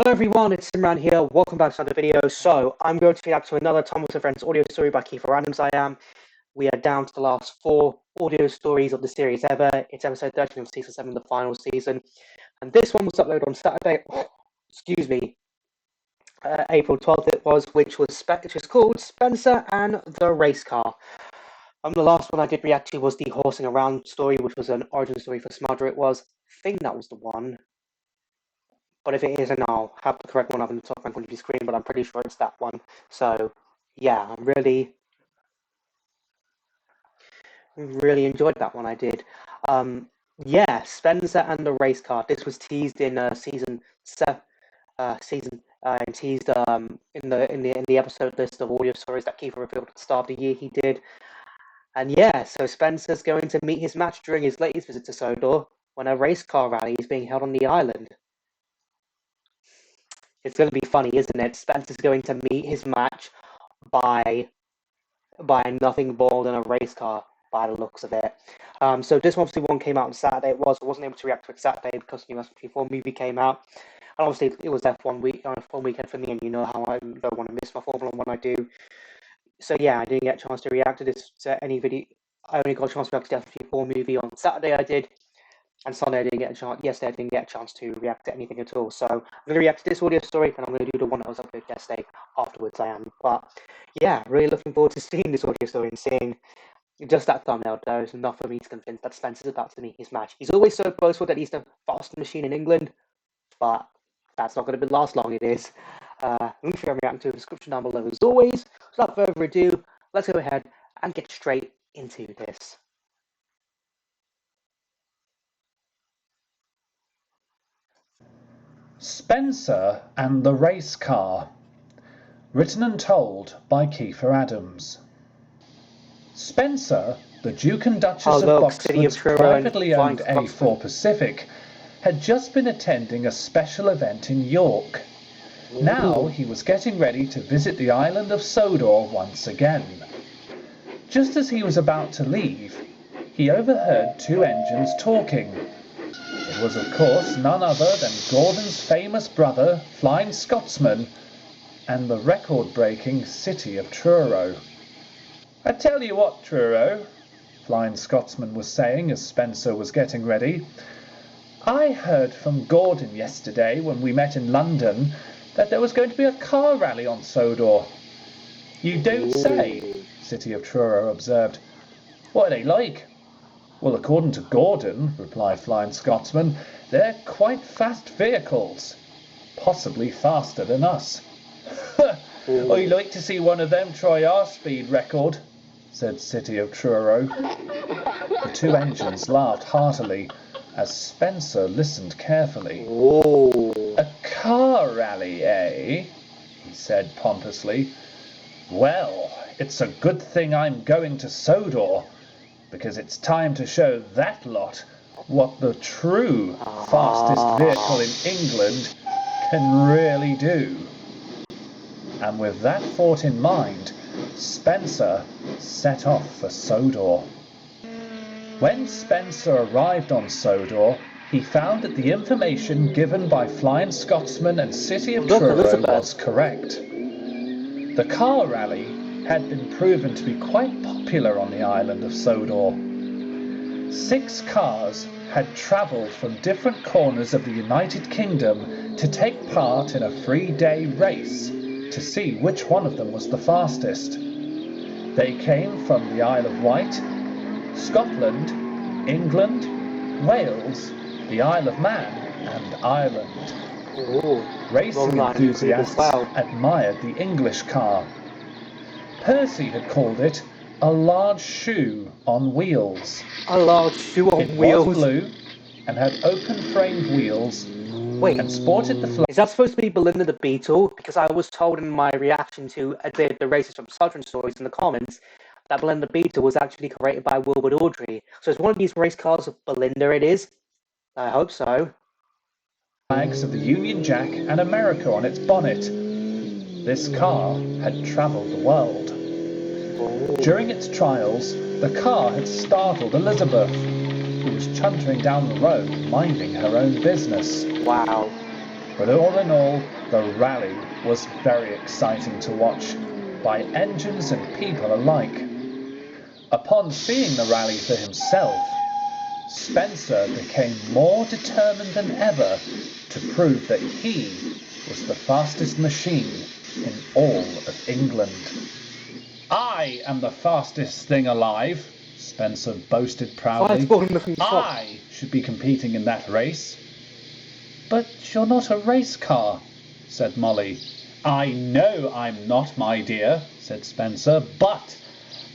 Hello everyone, it's Imran here. Welcome back to another video. So I'm going to react to another Thomas and Friends audio story by Kiefer Adams. We are down to the last 4 audio stories of the series ever. It's episode 13 of season 7, the final season, and this one was uploaded on Saturday. April 12th it was, which was called Spencer and the Race Car. The last one I did react to was the horsing around story, which was an origin story for Smudger. I think that was the one. But if it isn't, I'll have the correct one up in the top right corner of the screen, but I'm pretty sure it's that one. So, yeah, I really enjoyed that one. I did. Yeah, Spencer and the Race Car. This was teased in teased in the episode list of audio stories that Kiefer revealed at the start of the year. He did, and yeah, so Spencer's going to meet his match during his latest visit to Sodor when a race car rally is being held on the island. It's going to be funny, isn't it? Spencer's going to meet his match by nothing more than a race car, by the looks of it. So this obviously one came out on Saturday. I wasn't able to react to it Saturday because the US54 movie came out. And obviously it was F1 weekend for me, and you know how I don't want to miss my Formula 1 when I do. So yeah, I didn't get a chance to react to this any video. I only got a chance to react to the F54 movie on Saturday. I did. And Sunday I didn't get a chance. Yesterday I didn't get a chance to react to anything at all. So I'm going to react to this audio story, and I'm going to do the one that was uploaded yesterday afterwards. But yeah, really looking forward to seeing this audio story and seeing just that thumbnail. There is enough for me to convince that Spencer's about to meet his match. He's always so boastful that he's the fastest machine in England, but that's not going to last long. It is. Link for reacting to the description down below as always. So without further ado, let's go ahead and get straight into this. Spencer and the Race Car. Written and told by Kiefer Adams. Spencer, the Duke and Duchess of Boxford's privately owned A4 Pacific, had just been attending a special event in York. Now he was getting ready to visit the island of Sodor once again. Just as he was about to leave, he overheard 2 engines talking. It was, of course, none other than Gordon's famous brother, Flying Scotsman, and the record-breaking city of Truro. "I tell you what, Truro," Flying Scotsman was saying as Spencer was getting ready. "I heard from Gordon yesterday when we met in London that there was going to be a car rally on Sodor." "You don't say," City of Truro observed. "What are they like?" "Well, according to Gordon," replied Flying Scotsman, "they're quite fast vehicles. Possibly faster than us." "I'd like to see one of them try our speed record," said City of Truro. The 2 engines laughed heartily as Spencer listened carefully. "A car rally, eh?" he said pompously. "Well, it's a good thing I'm going to Sodor, because it's time to show that lot what the true fastest vehicle in England can really do." And with that thought in mind, Spencer set off for Sodor. When Spencer arrived on Sodor, he found that the information given by Flying Scotsman and City of Truro was correct. The car rally had been proven to be quite popular on the island of Sodor. 6 cars had travelled from different corners of the United Kingdom to take part in a 3-day race to see which one of them was the fastest. They came from the Isle of Wight, Scotland, England, Wales, the Isle of Man and Ireland. Racing enthusiasts admired the English car. Percy had called it a large shoe on wheels. A large shoe on wheels? It was blue and had open-framed wheels. Wait, and sported the flag. Is that supposed to be Belinda the Beetle? Because I was told in my reaction to the races from Southern Stories in the comments that Belinda the Beetle was actually created by Wilbur Audrey. So it's one of these race cars of Belinda, it is? I hope so. Flags of the Union Jack and America on its bonnet. This car had travelled the world. During its trials, the car had startled Elizabeth, who was chuntering down the road, minding her own business. Wow. But all in all, the rally was very exciting to watch, by engines and people alike. Upon seeing the rally for himself, Spencer became more determined than ever to prove that he was the fastest machine in all of England. "I am the fastest thing alive," Spencer boasted proudly. "I should be competing in that race." "But you're not a race car," said Molly. "I know I'm not, my dear," said Spencer, "but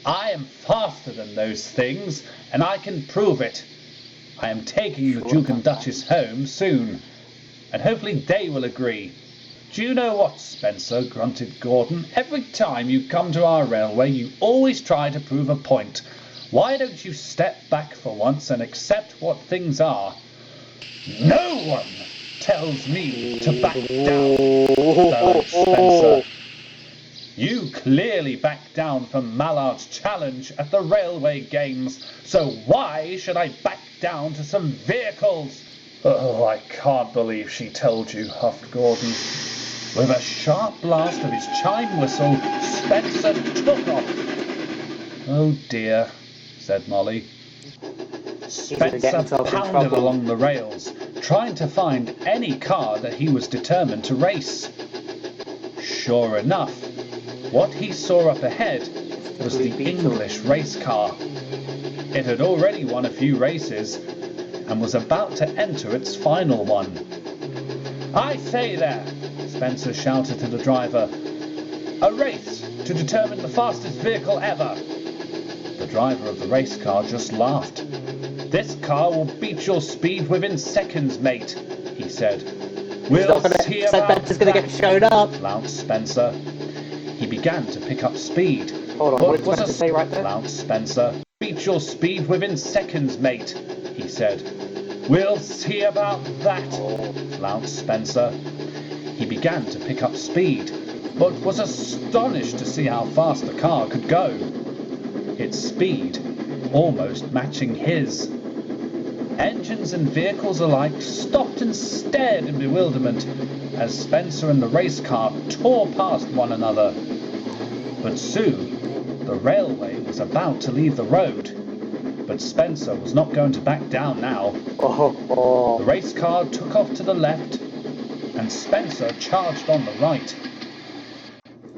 I am faster than those things, and I can prove it. I am taking the Duke and Duchess home soon, and hopefully they will agree." "Do you know what, Spencer?" grunted Gordon. "Every time you come to our railway, you always try to prove a point. Why don't you step back for once and accept what things are?" "No one tells me to back down," bellowed Spencer. "You clearly backed down from Mallard's challenge at the railway games, so why should I back down to some vehicles?" "Oh, I can't believe she told you," huffed Gordon. With a sharp blast of his chime whistle, Spencer took off. "Oh dear," said Molly. Spencer pounded along the rails, trying to find any car that he was determined to race. Sure enough, what he saw up ahead was the English race car. It had already won a few races and was about to enter its final one. "I say there," Spencer shouted to the driver. "A race to determine the fastest vehicle ever." The driver of the race car just laughed. "This car will beat your speed within seconds, mate," he said. "We'll see about that," get shown up, flounced Spencer. He began to pick up speed. Hold on, what did Spencer say right there? Flounced Spencer. "Beat your speed within seconds, mate," he said. "We'll see about that," flounced Spencer. He began to pick up speed, but was astonished to see how fast the car could go. Its speed almost matching his. Engines and vehicles alike stopped and stared in bewilderment as Spencer and the race car tore past one another. But soon the railway was about to leave the road. But Spencer was not going to back down now. The race car took off to the left, and Spencer charged on the right.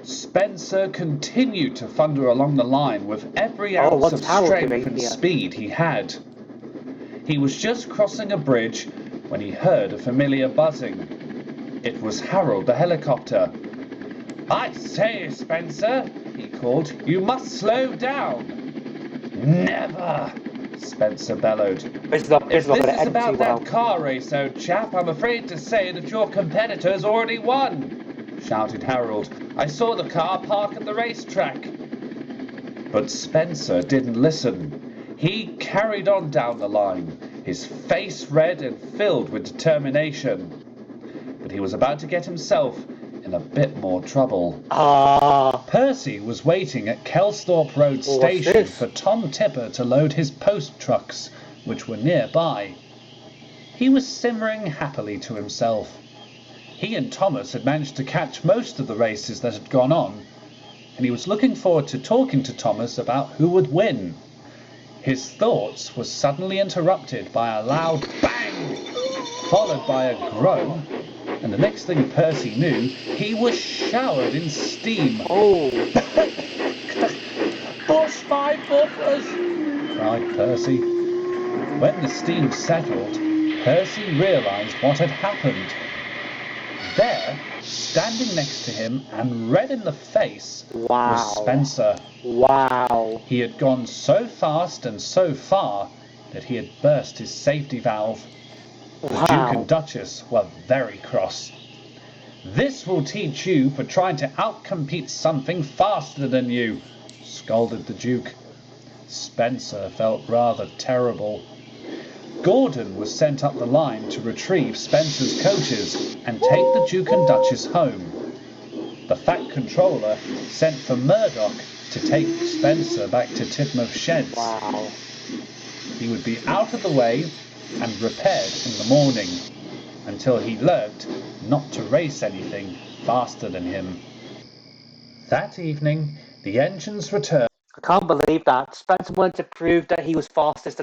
Spencer continued to thunder along the line with every ounce of strength and speed he had. He was just crossing a bridge when he heard a familiar buzzing. It was Harold the helicopter. "I say, Spencer," he called, "you must slow down." "Never," Spencer bellowed. "If this is about that car race, old chap, I'm afraid to say that your competitor's already won," shouted Harold. "I saw the car park at the racetrack." But Spencer didn't listen. He carried on down the line, his face red and filled with determination. But he was about to get himself in a bit more trouble. Percy was waiting at Kelsthorpe Road Station for Tom Tipper to load his post trucks, which were nearby. He was simmering happily to himself. He and Thomas had managed to catch most of the races that had gone on, and he was looking forward to talking to Thomas about who would win. His thoughts were suddenly interrupted by a loud bang, followed by a groan, and the next thing Percy knew, he was showered in steam. "Push my buffers!" cried Percy. When the steam settled, Percy realised what had happened. There, standing next to him and red in the face, was Spencer. He had gone so fast and so far that he had burst his safety valve. The Duke and Duchess were very cross. "This will teach you for trying to outcompete something faster than you," scolded the Duke. Spencer felt rather terrible. Gordon was sent up the line to retrieve Spencer's coaches and take the Duke and Duchess home. The Fat Controller sent for Murdoch to take Spencer back to Tidmouth Sheds. He would be out of the way and repaired in the morning. until he learnt not to race anything faster than him. That evening, the engines returned. I can't believe that. Spencer wanted to prove that he was fastest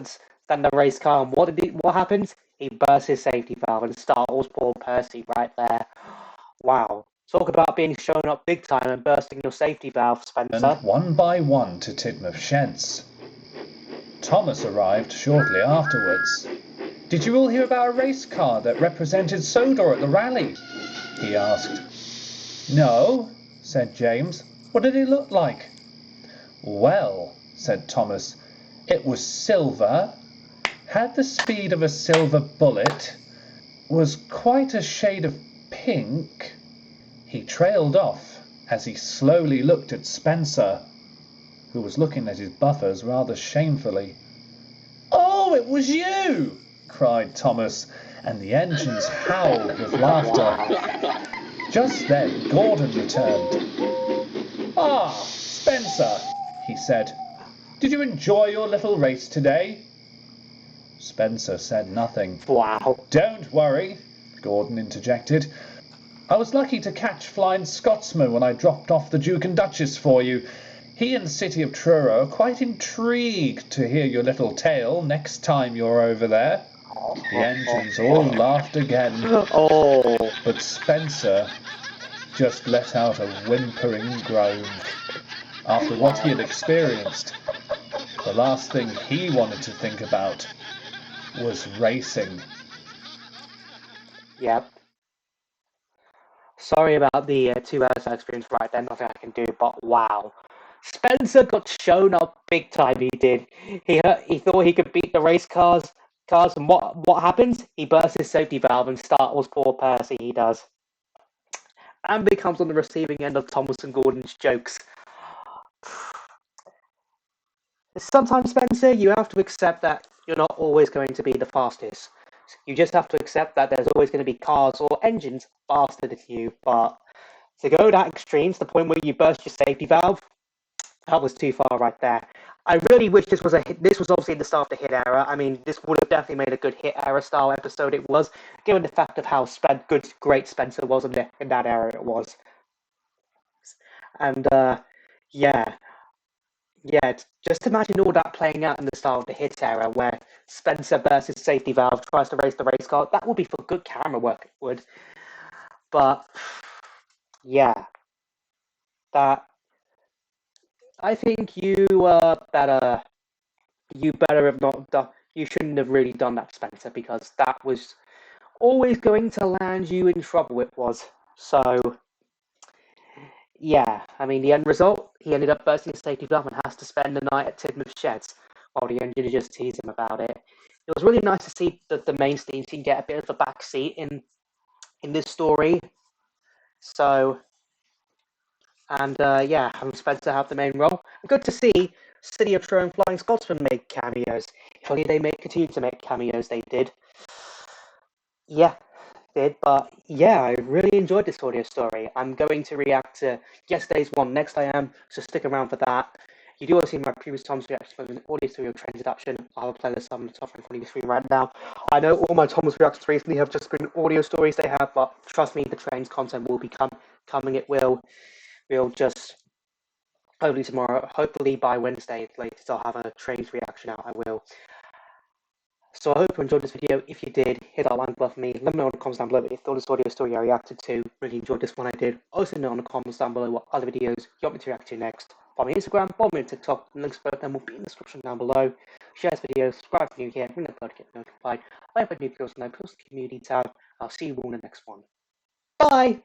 than the race car, and what happens? He bursts his safety valve and startles poor Percy right there. Wow. Talk about being shown up big time and bursting your safety valve, Spencer. One by one to Tidmouth Sheds. Thomas arrived shortly afterwards. "Did you all hear about a race car that represented Sodor at the rally?" he asked. "No," said James. "What did it look like?" "Well," said Thomas, "it was silver, had the speed of a silver bullet, was quite a shade of pink." He trailed off as he slowly looked at Spencer, who was looking at his buffers rather shamefully. "Oh, it was you!" cried Thomas, and the engines howled with laughter. Just then Gordon returned. "Ah, Spencer," he said, "did you enjoy your little race today?" Spencer said nothing. Wow. "Don't worry," Gordon interjected. "I was lucky to catch Flying Scotsman when I dropped off the Duke and Duchess for you. He and the city of Truro are quite intrigued to hear your little tale next time you're over there." The engines all laughed again. Oh. But Spencer just let out a whimpering groan. After what he had experienced, the last thing he wanted to think about was racing. Yep. Sorry about the 2 hours I experienced right there. Nothing I can do, but wow. Spencer got shown up big time. He did. He thought he could beat the race cars, and what happens? He bursts his safety valve and startles poor Percy. He does, and becomes on the receiving end of Thomas and Gordon's jokes. Sometimes, Spencer, you have to accept that you're not always going to be the fastest. You just have to accept that there's always going to be cars or engines faster than you. But to go that extreme to the point where you burst your safety valve, that was too far right there. I really wish this was this was obviously the start of the hit era. I mean, this would have definitely made a good hit era style episode. It was, given the fact of how great Spencer was in that era. It was, and yeah, yeah. Just imagine all that playing out in the style of the hit era, where Spencer versus safety valve tries to race the race car. That would be for good camera work. It would, but yeah, that I think you better have not done. You shouldn't have really done that, Spencer, because that was always going to land you in trouble. It was. So yeah, I mean the end result, he ended up bursting his safety valve and has to spend the night at Tidmouth Sheds while the engineers just tease him about it. It was really nice to see that the main steam team get a bit of a backseat in this story. So and yeah, having Spencer have the main role. Good to see City of Truro and Flying Scotsman make cameos. If only they continue to make cameos, they did. Yeah, did. But yeah, I really enjoyed this audio story. I'm going to react to yesterday's one next. I am, so stick around for that. You do want to see my previous Tom's reaction from an audio story or trains adaptation. I'll have a playlist on the top in front of your screen right now. I know all my Thomas reactions recently have just been audio stories they have, but trust me, the trains content will be coming. It will. We'll just hopefully tomorrow, hopefully by Wednesday latest, I'll have a trains reaction out. I will. So I hope you enjoyed this video. If you did, hit that like button for me. Let me know in the comments down below if you thought this audio story I reacted to. Really enjoyed this one I did. Also know in the comments down below what other videos you want me to react to next. Follow me on Instagram, follow me on TikTok. The links for both of them will be in the description down below. Share this video, subscribe if you're new here, ring the bell to get notified. I have a new videos in the community tab. I'll see you all in the next one. Bye!